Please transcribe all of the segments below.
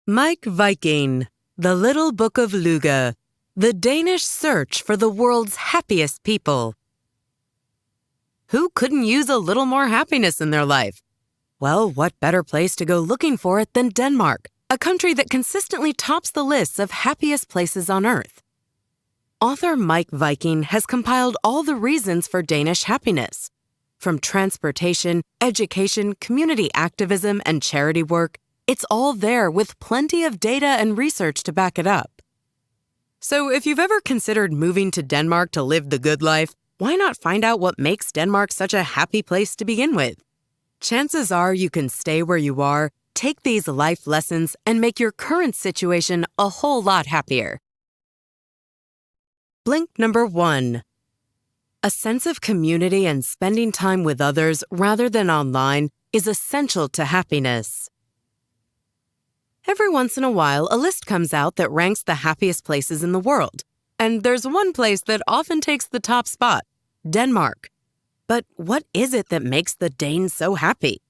Mike Viking, The Little Book of Luga, The Danish Search for the World's Happiest People. Who couldn't use a little more happiness in their life? Well, what better place to go looking for it than Denmark, a country that consistently tops the lists of happiest places on Earth. Author Mike Viking has compiled all the reasons for Danish happiness. From transportation, education, community activism, and charity work, it's all there with plenty of data and research to back it up. So if you've ever considered moving to Denmark to live the good life, why not find out what makes Denmark such a happy place to begin with? Chances are you can stay where you are, take these life lessons, and make your current situation a whole lot happier. Blink number 1. A sense of community and spending time with others rather than online is essential to happiness. Every once in a while, a list comes out that ranks the happiest places in the world. And there's one place that often takes the top spot, Denmark. But what is it that makes the Danes so happy?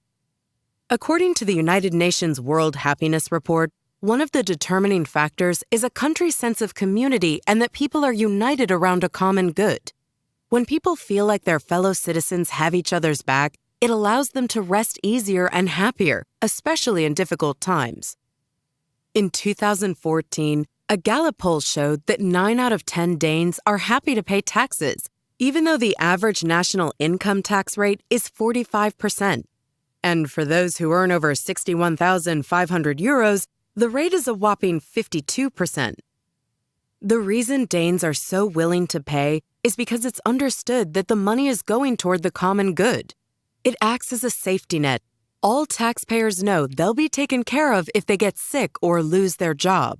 According to the United Nations World Happiness Report, one of the determining factors is a country's sense of community and that people are united around a common good. When people feel like their fellow citizens have each other's back, it allows them to rest easier and happier, especially in difficult times. In 2014, a Gallup poll showed that 9 out of 10 Danes are happy to pay taxes, even though the average national income tax rate is 45%. And for those who earn over 61,500 euros, the rate is a whopping 52%. The reason Danes are so willing to pay is because it's understood that the money is going toward the common good. It acts as a safety net. All taxpayers know they'll be taken care of if they get sick or lose their job.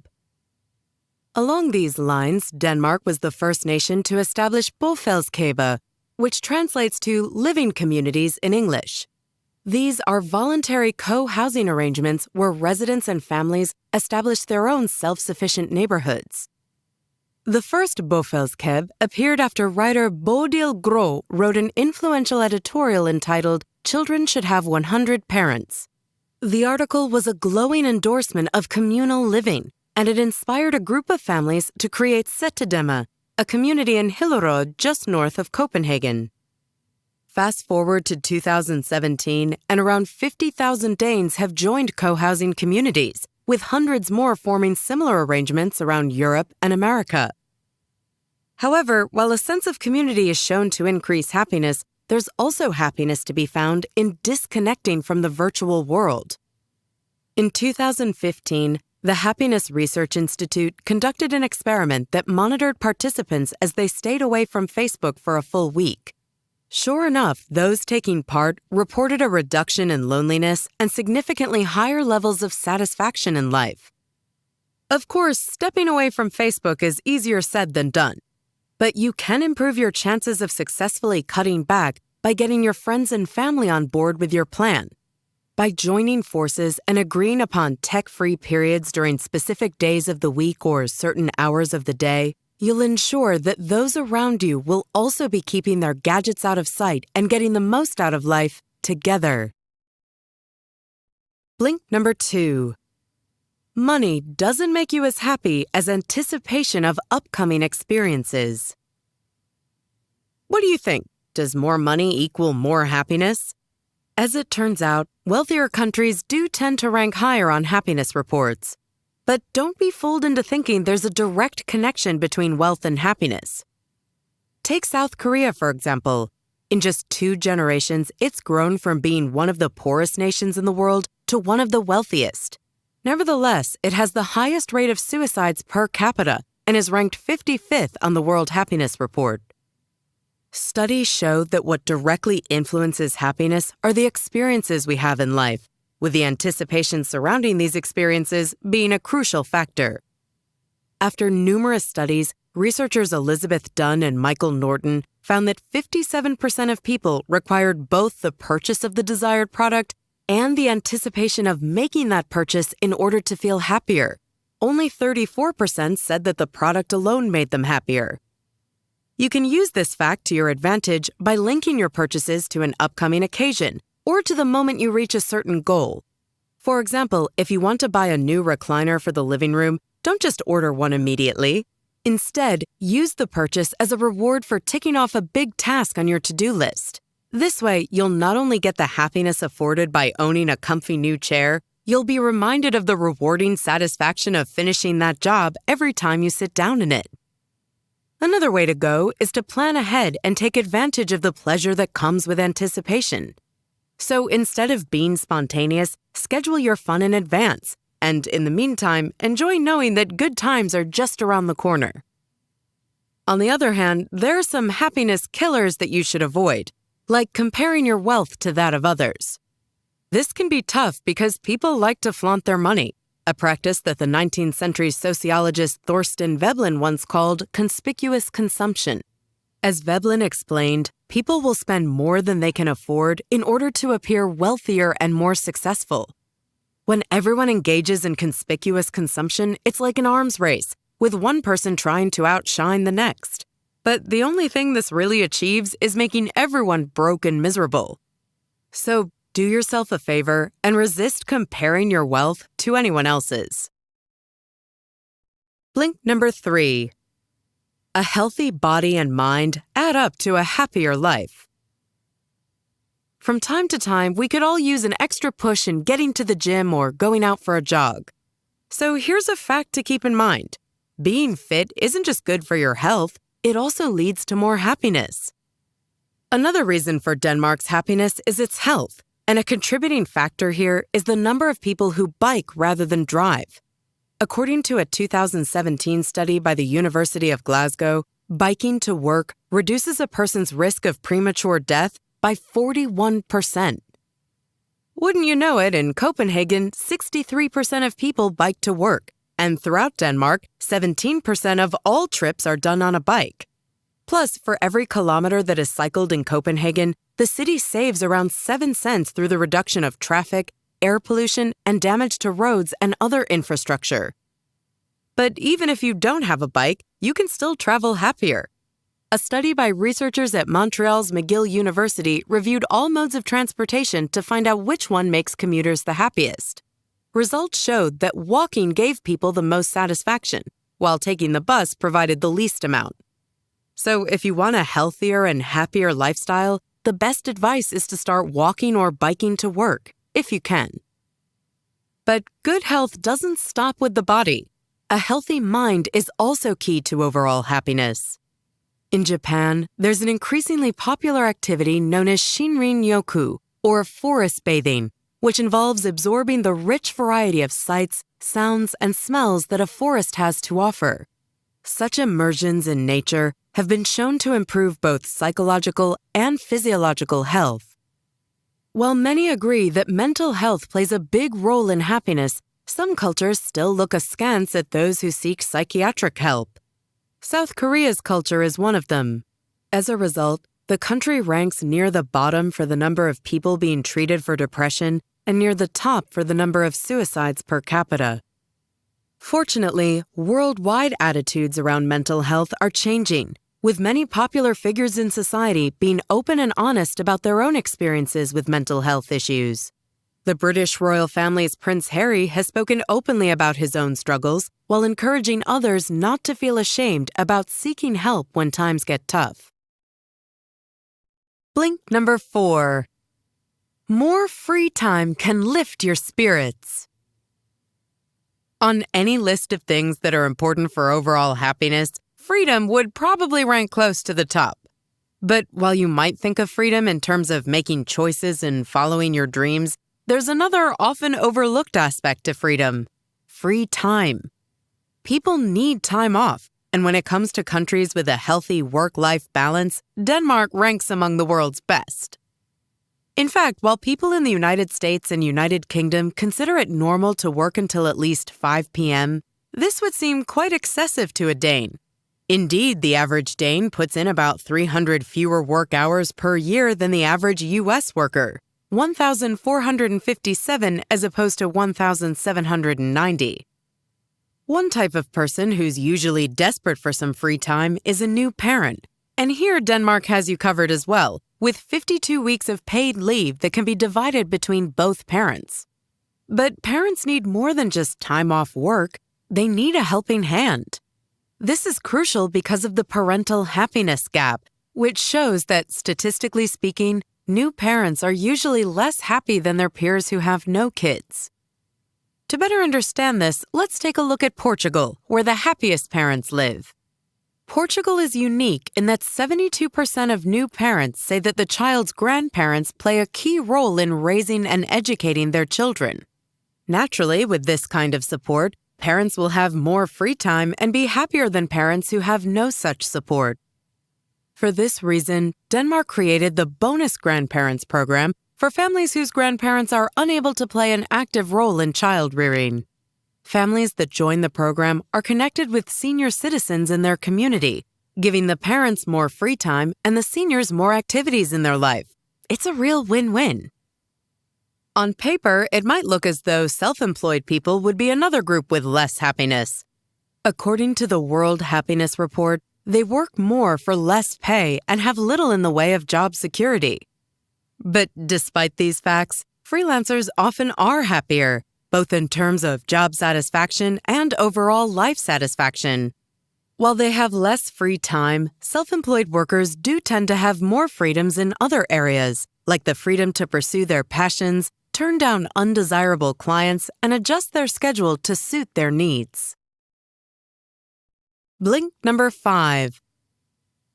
Along these lines, Denmark was the first nation to establish Bofællesskaber, which translates to living communities in English. These are voluntary co-housing arrangements where residents and families establish their own self-sufficient neighborhoods. The first Bofællesskaber appeared after writer Bodil Grå wrote an influential editorial entitled "Children Should Have 100 Parents." The article was a glowing endorsement of communal living, and it inspired a group of families to create Sættedæmmet, a community in Hillerød just north of Copenhagen. Fast forward to 2017, and around 50,000 Danes have joined co-housing communities, with hundreds more forming similar arrangements around Europe and America. However, while a sense of community is shown to increase happiness, there's also happiness to be found in disconnecting from the virtual world. In 2015, the Happiness Research Institute conducted an experiment that monitored participants as they stayed away from Facebook for a full week. Sure enough, those taking part reported a reduction in loneliness and significantly higher levels of satisfaction in life. Of course, stepping away from Facebook is easier said than done. But you can improve your chances of successfully cutting back by getting your friends and family on board with your plan. By joining forces and agreeing upon tech-free periods during specific days of the week or certain hours of the day, you'll ensure that those around you will also be keeping their gadgets out of sight and getting the most out of life together. Blink number 2. Money doesn't make you as happy as anticipation of upcoming experiences. What do you think? Does more money equal more happiness? As it turns out, wealthier countries do tend to rank higher on happiness reports. But don't be fooled into thinking there's a direct connection between wealth and happiness. Take South Korea, for example. In just 2 generations, it's grown from being one of the poorest nations in the world to one of the wealthiest. Nevertheless, it has the highest rate of suicides per capita and is ranked 55th on the World Happiness Report. Studies show that what directly influences happiness are the experiences we have in life, with the anticipation surrounding these experiences being a crucial factor. After numerous studies, researchers Elizabeth Dunn and Michael Norton found that 57% of people required both the purchase of the desired product and the anticipation of making that purchase in order to feel happier. Only 34% said that the product alone made them happier. You can use this fact to your advantage by linking your purchases to an upcoming occasion or to the moment you reach a certain goal. For example, if you want to buy a new recliner for the living room, don't just order one immediately. Instead, use the purchase as a reward for ticking off a big task on your to-do list. This way, you'll not only get the happiness afforded by owning a comfy new chair, you'll be reminded of the rewarding satisfaction of finishing that job every time you sit down in it. Another way to go is to plan ahead and take advantage of the pleasure that comes with anticipation. So instead of being spontaneous, schedule your fun in advance, and in the meantime, enjoy knowing that good times are just around the corner. On the other hand, there are some happiness killers that you should avoid, like comparing your wealth to that of others. This can be tough because people like to flaunt their money, a practice that the 19th century sociologist Thorstein Veblen once called conspicuous consumption. As Veblen explained, people will spend more than they can afford in order to appear wealthier and more successful. When everyone engages in conspicuous consumption, it's like an arms race, with one person trying to outshine the next. But the only thing this really achieves is making everyone broke and miserable. So do yourself a favor and resist comparing your wealth to anyone else's. Blink number 3. A healthy body and mind add up to a happier life. From time to time, we could all use an extra push in getting to the gym or going out for a jog. So here's a fact to keep in mind. Being fit isn't just good for your health, it also leads to more happiness. Another reason for Denmark's happiness is its health, and a contributing factor here is the number of people who bike rather than drive. According to a 2017 study by the University of Glasgow, biking to work reduces a person's risk of premature death by 41%. Wouldn't you know it, in Copenhagen, 63% of people bike to work, and throughout Denmark, 17% of all trips are done on a bike. Plus, for every kilometer that is cycled in Copenhagen, the city saves around 7 cents through the reduction of traffic, air pollution, and damage to roads and other infrastructure. But even if you don't have a bike, you can still travel happier. A study by researchers at Montreal's McGill University reviewed all modes of transportation to find out which one makes commuters the happiest. Results showed that walking gave people the most satisfaction, while taking the bus provided the least amount. So if you want a healthier and happier lifestyle, the best advice is to start walking or biking to work, if you can. But good health doesn't stop with the body. A healthy mind is also key to overall happiness. In Japan, there's an increasingly popular activity known as Shinrin-yoku, or forest bathing, which involves absorbing the rich variety of sights, sounds, and smells that a forest has to offer. Such immersions in nature have been shown to improve both psychological and physiological health. While many agree that mental health plays a big role in happiness, some cultures still look askance at those who seek psychiatric help. South Korea's culture is one of them. As a result, the country ranks near the bottom for the number of people being treated for depression and near the top for the number of suicides per capita. Fortunately, worldwide attitudes around mental health are changing, with many popular figures in society being open and honest about their own experiences with mental health issues. The British royal family's Prince Harry has spoken openly about his own struggles, while encouraging others not to feel ashamed about seeking help when times get tough. Blink number 4. More free time can lift your spirits. On any list of things that are important for overall happiness, freedom would probably rank close to the top. But while you might think of freedom in terms of making choices and following your dreams, there's another often overlooked aspect to freedom: free time. People need time off, and when it comes to countries with a healthy work-life balance, Denmark ranks among the world's best. In fact, while people in the United States and United Kingdom consider it normal to work until at least 5 p.m., this would seem quite excessive to a Dane. Indeed, the average Dane puts in about 300 fewer work hours per year than the average U.S. worker, 1,457 as opposed to 1,790. One type of person who's usually desperate for some free time is a new parent. And here Denmark has you covered as well, with 52 weeks of paid leave that can be divided between both parents. But parents need more than just time off work. They need a helping hand. This is crucial because of the parental happiness gap, which shows that, statistically speaking, new parents are usually less happy than their peers who have no kids. To better understand this, let's take a look at Portugal, where the happiest parents live. Portugal is unique in that 72% of new parents say that the child's grandparents play a key role in raising and educating their children. Naturally, with this kind of support, parents will have more free time and be happier than parents who have no such support. For this reason, Denmark created the Bonus Grandparents program for families whose grandparents are unable to play an active role in child rearing. Families that join the program are connected with senior citizens in their community, giving the parents more free time and the seniors more activities in their life. It's a real win-win. On paper, it might look as though self-employed people would be another group with less happiness. According to the World Happiness Report, they work more for less pay and have little in the way of job security. But despite these facts, freelancers often are happier, both in terms of job satisfaction and overall life satisfaction. While they have less free time, self-employed workers do tend to have more freedoms in other areas, like the freedom to pursue their passions, turn down undesirable clients, and adjust their schedule to suit their needs. Blink number 5.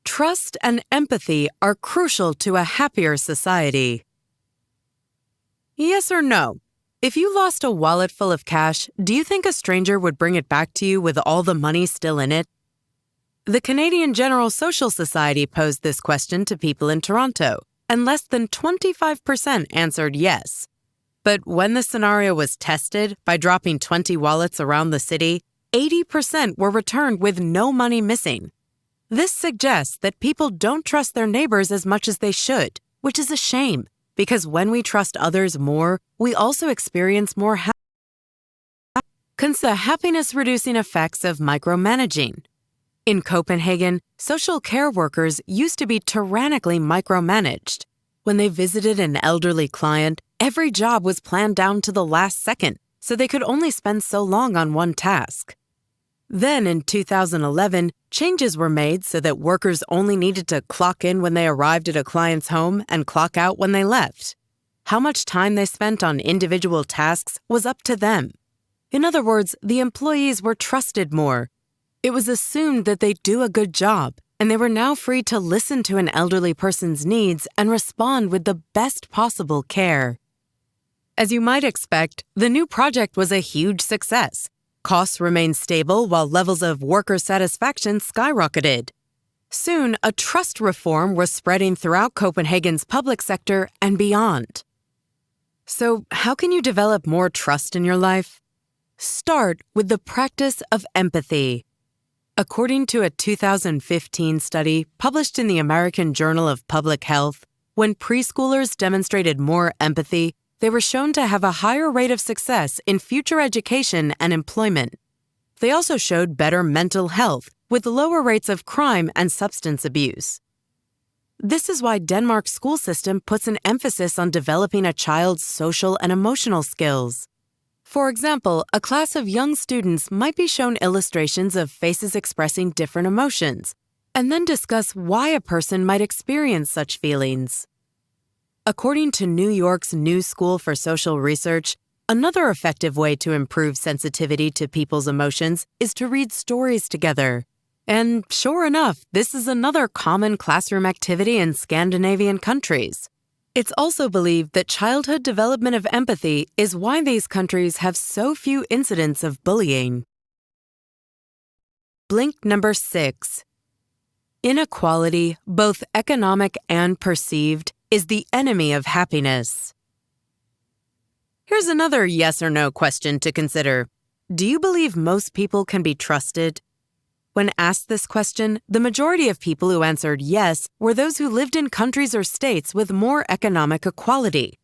Trust and empathy are crucial to a happier society. Yes or no? If you lost a wallet full of cash, do you think a stranger would bring it back to you with all the money still in it? The Canadian General Social Society posed this question to people in Toronto, and less than 25% answered yes. But when the scenario was tested by dropping 20 wallets around the city, 80% were returned with no money missing. This suggests that people don't trust their neighbors as much as they should, which is a shame, because when we trust others more, we also experience more the happiness-reducing effects of micromanaging. In Copenhagen, social care workers used to be tyrannically micromanaged. When they visited an elderly client, every job was planned down to the last second, so they could only spend so long on one task. Then, in 2011, changes were made so that workers only needed to clock in when they arrived at a client's home and clock out when they left. How much time they spent on individual tasks was up to them. In other words, the employees were trusted more. It was assumed that they'd do a good job, and they were now free to listen to an elderly person's needs and respond with the best possible care. As you might expect, the new project was a huge success. Costs remained stable while levels of worker satisfaction skyrocketed. Soon, a trust reform was spreading throughout Copenhagen's public sector and beyond. So, how can you develop more trust in your life? Start with the practice of empathy. According to a 2015 study published in the American Journal of Public Health, when preschoolers demonstrated more empathy, they were shown to have a higher rate of success in future education and employment. They also showed better mental health, with lower rates of crime and substance abuse. This is why Denmark's school system puts an emphasis on developing a child's social and emotional skills. For example, a class of young students might be shown illustrations of faces expressing different emotions, and then discuss why a person might experience such feelings. According to New York's New School for Social Research, another effective way to improve sensitivity to people's emotions is to read stories together. And sure enough, this is another common classroom activity in Scandinavian countries. It's also believed that childhood development of empathy is why these countries have so few incidents of bullying. Blink number 6. Inequality, both economic and perceived, is the enemy of happiness. Here's another yes or no question to consider. Do you believe most people can be trusted? When asked this question, the majority of people who answered yes were those who lived in countries or states with more economic equality.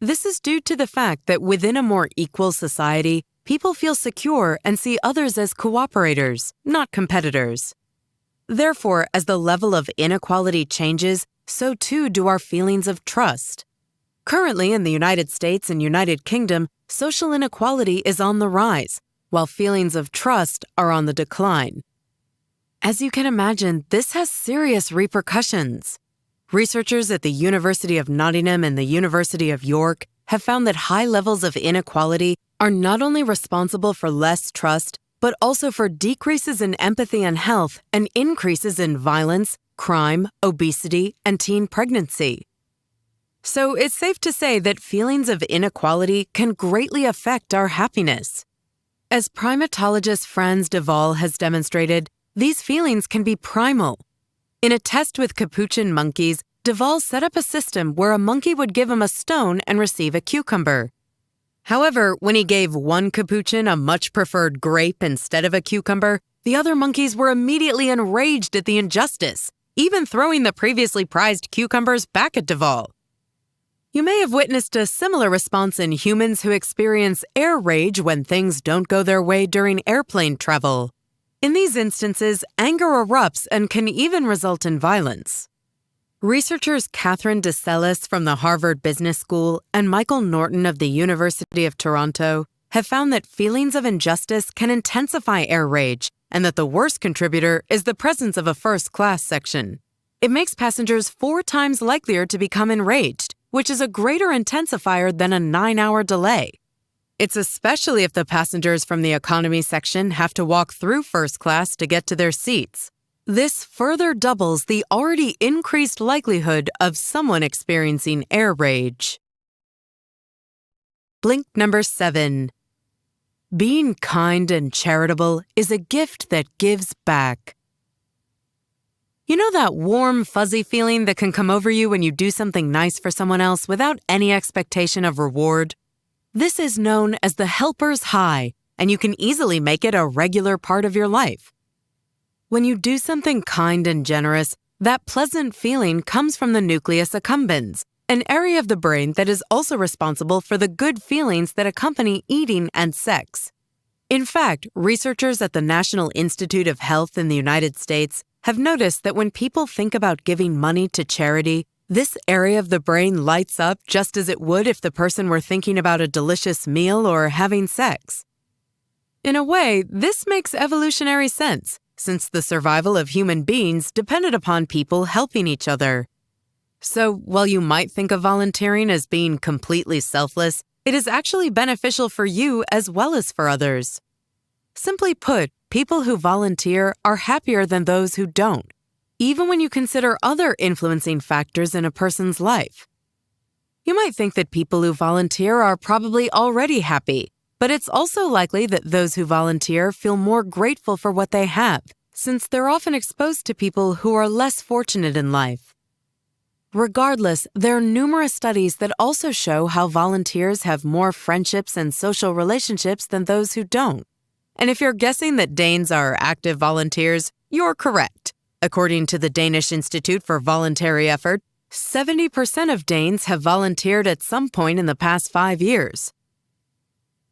This is due to the fact that within a more equal society, people feel secure and see others as cooperators, not competitors. Therefore, as the level of inequality changes, so too do our feelings of trust. Currently, in the United States and United Kingdom, social inequality is on the rise, while feelings of trust are on the decline. As you can imagine, this has serious repercussions. Researchers at the University of Nottingham and the University of York have found that high levels of inequality are not only responsible for less trust, but also for decreases in empathy and health and increases in violence, crime, obesity, and teen pregnancy. So it's safe to say that feelings of inequality can greatly affect our happiness. As primatologist Franz de Waal has demonstrated, these feelings can be primal. In a test with capuchin monkeys, de Waal set up a system where a monkey would give him a stone and receive a cucumber. However, when he gave one capuchin a much preferred grape instead of a cucumber, the other monkeys were immediately enraged at the injustice, even throwing the previously prized cucumbers back at de Waal. You may have witnessed a similar response in humans who experience air rage when things don't go their way during airplane travel. In these instances, anger erupts and can even result in violence. Researchers Catherine DeCellis from the Harvard Business School and Michael Norton of the University of Toronto have found that feelings of injustice can intensify air rage and that the worst contributor is the presence of a first-class section. It makes passengers 4 times likelier to become enraged, which is a greater intensifier than a 9-hour delay. It's especially if the passengers from the economy section have to walk through first class to get to their seats. This further doubles the already increased likelihood of someone experiencing air rage. Blink number 7. Being kind and charitable is a gift that gives back. You know that warm, fuzzy feeling that can come over you when you do something nice for someone else without any expectation of reward? This is known as the helper's high, and you can easily make it a regular part of your life. When you do something kind and generous, that pleasant feeling comes from the nucleus accumbens, an area of the brain that is also responsible for the good feelings that accompany eating and sex. In fact, researchers at the National Institute of Health in the United States have noticed that when people think about giving money to charity, this area of the brain lights up just as it would if the person were thinking about a delicious meal or having sex. In a way, this makes evolutionary sense, since the survival of human beings depended upon people helping each other. So, while you might think of volunteering as being completely selfless, it is actually beneficial for you as well as for others. Simply put, people who volunteer are happier than those who don't, even when you consider other influencing factors in a person's life. You might think that people who volunteer are probably already happy, but it's also likely that those who volunteer feel more grateful for what they have, since they're often exposed to people who are less fortunate in life. Regardless, there are numerous studies that also show how volunteers have more friendships and social relationships than those who don't. And if you're guessing that Danes are active volunteers, you're correct. According to the Danish Institute for Voluntary Effort, 70% of Danes have volunteered at some point in the past 5 years.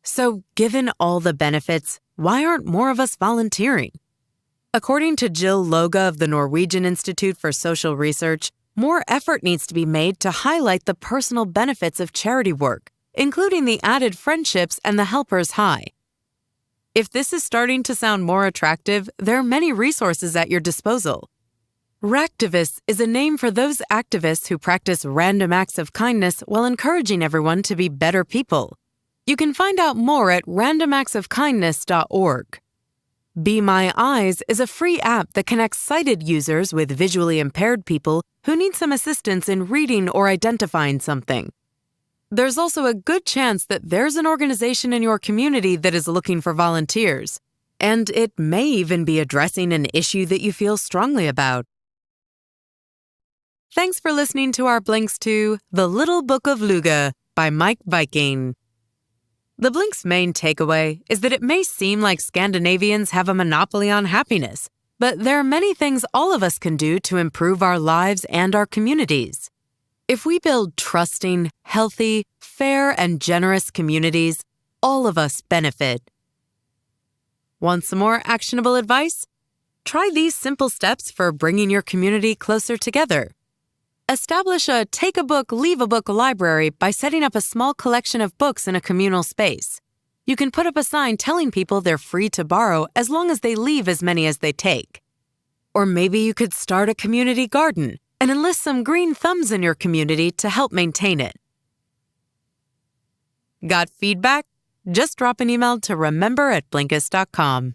So, given all the benefits, why aren't more of us volunteering? According to Jill Loga of the Norwegian Institute for Social Research, more effort needs to be made to highlight the personal benefits of charity work, including the added friendships and the helper's high. If this is starting to sound more attractive, there are many resources at your disposal. Ractivists is a name for those activists who practice random acts of kindness while encouraging everyone to be better people. You can find out more at randomactsofkindness.org. Be My Eyes is a free app that connects sighted users with visually impaired people who need some assistance in reading or identifying something. There's also a good chance that there's an organization in your community that is looking for volunteers, and it may even be addressing an issue that you feel strongly about. Thanks for listening to our blinks to The Little Book of Luga by Mike Viking. The blink's main takeaway is that it may seem like Scandinavians have a monopoly on happiness, but there are many things all of us can do to improve our lives and our communities. If we build trusting, healthy, fair, and generous communities, all of us benefit. Want some more actionable advice? Try these simple steps for bringing your community closer together. Establish a take a book, leave a book library by setting up a small collection of books in a communal space. You can put up a sign telling people they're free to borrow as long as they leave as many as they take. Or maybe you could start a community garden and enlist some green thumbs in your community to help maintain it. Got feedback? Just drop an email to remember@blinkist.com.